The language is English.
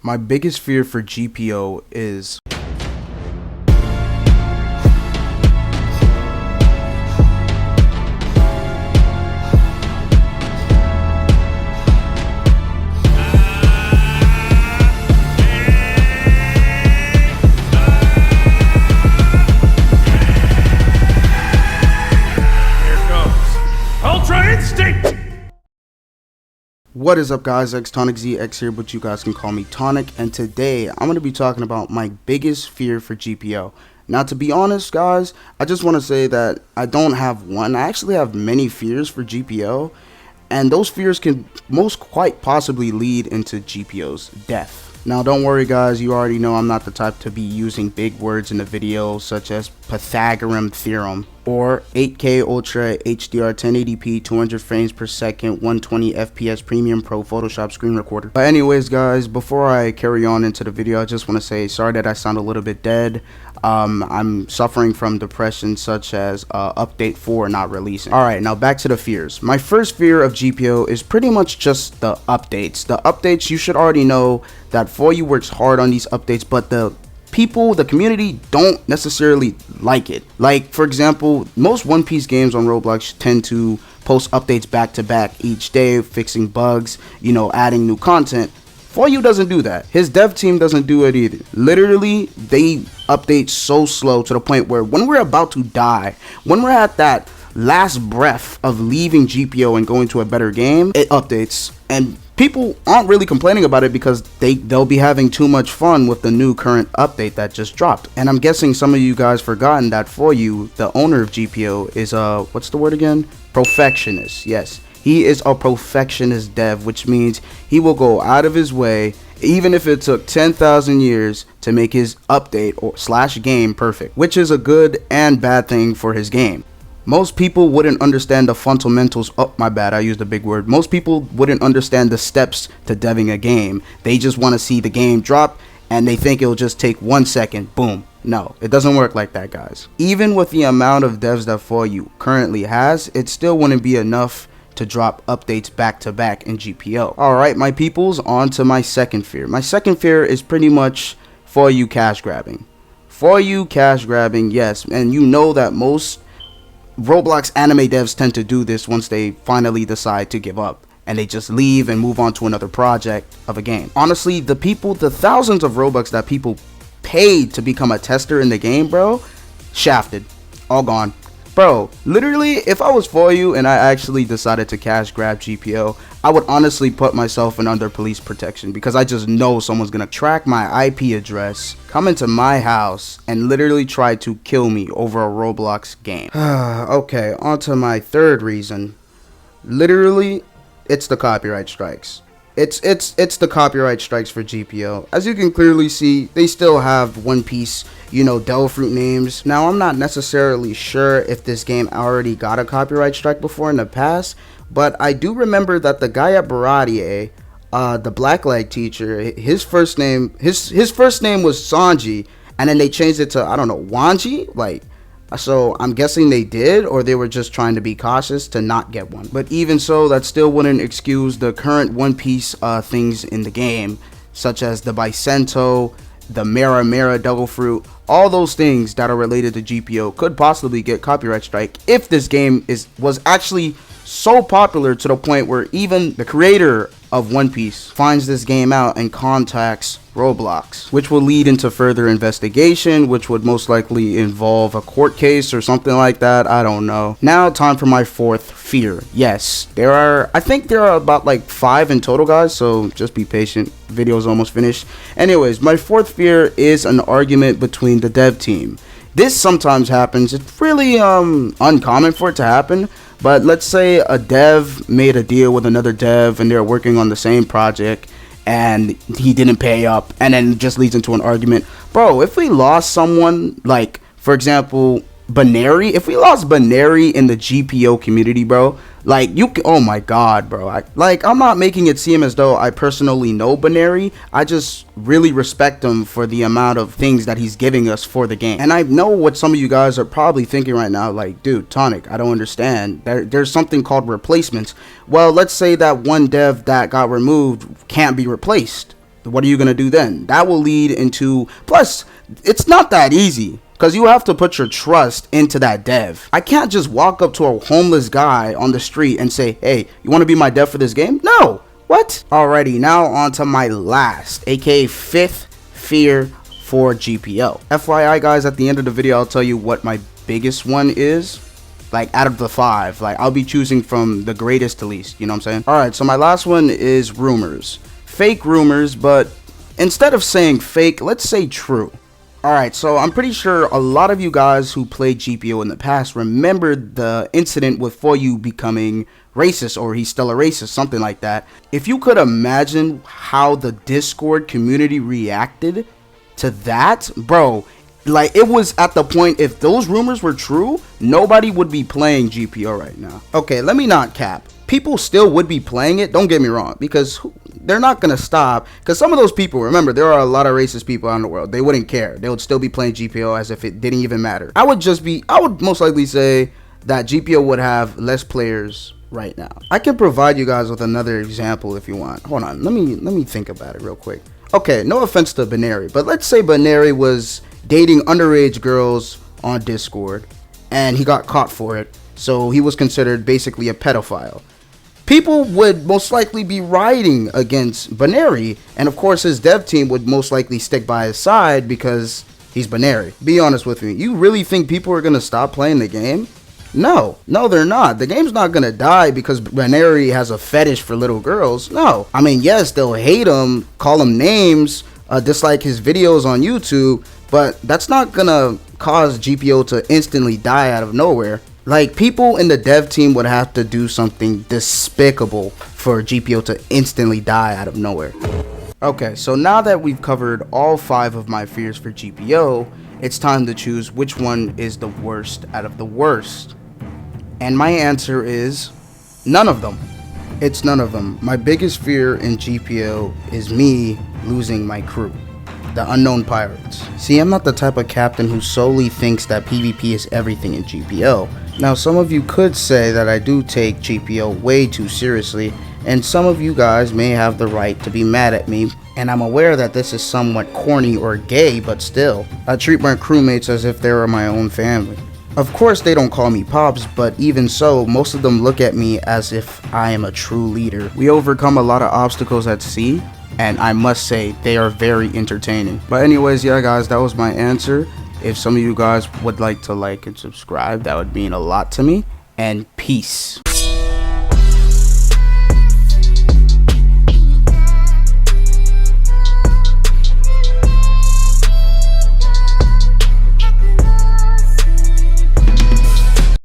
My biggest fear for GPO is What is up, guys? Tonic ZX here, but you guys can call me Tonic, and today I'm going to be talking about my biggest fear for GPO. Now, to be honest, guys, I just want to say that I don't have one. I actually have many fears for GPO, and those fears can most quite possibly lead into GPO's death. Now, don't worry, guys, you already know I'm not the type to be using big words in the video, such as Pythagorean theorem, or 8K Ultra HDR 1080p 200 frames per second 120 FPS Premium Pro Photoshop screen recorder. But anyways, guys, before I carry on into the video, I just want to say sorry that I sound a little bit dead. I'm suffering from depression such as update 4 not releasing. Alright, now back to the fears. My first fear of GPO is pretty much just the updates. The updates, you should already know that 4U works hard on these updates, but the community don't necessarily like it. Like, for example, most One Piece games on Roblox tend to post updates back to back each day, fixing bugs, adding new content. 4U doesn't do that. His dev team doesn't do it either. Literally, they update so slow to the point where when we're about to die, when we're at that last breath of leaving GPO and going to a better game, it updates. And people aren't really complaining about it because they'll be having too much fun with the new current update that just dropped. And I'm guessing some of you guys forgotten that 4U, the owner of GPO, is what's the word again? Perfectionist. Yes, he is a perfectionist dev, which means he will go out of his way, even if it took 10,000 years, to make his update or / game perfect, which is a good and bad thing for his game. Most people wouldn't understand the fundamentals. Oh, my bad, I used a big word. Most people wouldn't understand the steps to deving a game. They just want to see the game drop and they think it'll just take 1 second. Boom. No, it doesn't work like that, guys. Even with the amount of devs that 4U currently has, it still wouldn't be enough to drop updates back to back in GPO. Alright, my peoples, on to my second fear. My second fear is pretty much 4U cash grabbing. 4U cash grabbing, yes, and you know that most Roblox anime devs tend to do this once they finally decide to give up and they just leave and move on to another project of a game. Honestly, the thousands of Robux that people paid to become a tester in the game, bro, shafted, all gone. Bro, literally, if I was 4U and I actually decided to cash grab GPO, I would honestly put myself in under police protection because I just know someone's gonna track my IP address, come into my house, and literally try to kill me over a Roblox game. Okay, on to my third reason. Literally, it's the copyright strikes. It's the copyright strikes for GPO. As you can clearly see, they still have One Piece, Devil Fruit names. Now, I'm not necessarily sure if this game already got a copyright strike before in the past, but I do remember that the guy at Baradier, the Blacklight teacher, his first name was Sanji, and then they changed it to, I don't know, Wanji? So I'm guessing they did, or they were just trying to be cautious to not get one. But even so, that still wouldn't excuse the current One Piece things in the game, such as the Bicento, the Mera Devil Fruit. All those things that are related to GPO could possibly get copyright strike if this game was actually so popular to the point where even the creator of One Piece finds this game out and contacts Roblox, which will lead into further investigation, which would most likely involve a court case or something like that. I don't know. Now, time for my fourth fear. Yes, I think there are about 5 in total, guys, so just be patient. Video's almost finished. Anyways, my fourth fear is an argument between the dev team. This sometimes happens. It's really uncommon for it to happen. But let's say a dev made a deal with another dev and they're working on the same project and he didn't pay up, and then it just leads into an argument. Bro, if we lost someone, for example, Baneri, if we lost Baneri in the GPO community, bro, oh my god, bro, I'm not making it seem as though I personally know Baneri. I just really respect him for the amount of things that he's giving us for the game. And I know what some of you guys are probably thinking right now, dude, Tonic, I don't understand. There's something called replacements. Well, let's say that one dev that got removed can't be replaced. What are you going to do then? That will lead into, plus it's not that easy, because you have to put your trust into that dev. I can't just walk up to a homeless guy on the street and say, hey, you want to be my dev for this game? No. What? Alrighty, now on to my last, aka fifth fear for GPO. FYI guys, at the end of the video, I'll tell you what my biggest one is. Like out of the 5, like I'll be choosing from the greatest to least, you know what I'm saying? Alright, so my last one is rumors. Fake rumors, but instead of saying fake, let's say true. Alright, so I'm pretty sure a lot of you guys who played GPO in the past remember the incident with For You becoming racist, or he's still a racist, something like that. If you could imagine how the Discord community reacted to that, bro, like it was at the point, if those rumors were true, nobody would be playing GPO right now. Okay, let me not cap. People still would be playing it, don't get me wrong, because they're not gonna stop. Because some of those people, remember, there are a lot of racist people out in the world. They wouldn't care. They would still be playing GPO as if it didn't even matter. I would most likely say that GPO would have less players right now. I can provide you guys with another example if you want. Hold on, let me think about it real quick. Okay, no offense to Binary, but let's say Binary was dating underage girls on Discord and he got caught for it, so he was considered basically a pedophile. People would most likely be rioting against Binary, and of course his dev team would most likely stick by his side because he's Binary. Be honest with me, you really think people are gonna stop playing the game? No, they're not. The game's not gonna die because Binary has a fetish for little girls. No, I mean, yes, they'll hate him, call him names, dislike his videos on YouTube, but that's not gonna cause GPO to instantly die out of nowhere. Like, people in the dev team would have to do something despicable for GPO to instantly die out of nowhere. Okay, so now that we've covered all 5 of my fears for GPO, it's time to choose which one is the worst out of the worst. And my answer is none of them. It's none of them. My biggest fear in GPO is me losing my crew, the unknown pirates. See, I'm not the type of captain who solely thinks that PvP is everything in GPO. Now, some of you could say that I do take GPO way too seriously, and some of you guys may have the right to be mad at me, and I'm aware that this is somewhat corny or gay, but still, I treat my crewmates as if they were my own family. Of course, they don't call me Pops, but even so, most of them look at me as if I am a true leader. We overcome a lot of obstacles at sea, and I must say, they are very entertaining. But anyways, yeah guys, that was my answer. If some of you guys would like to like and subscribe, that would mean a lot to me, and peace.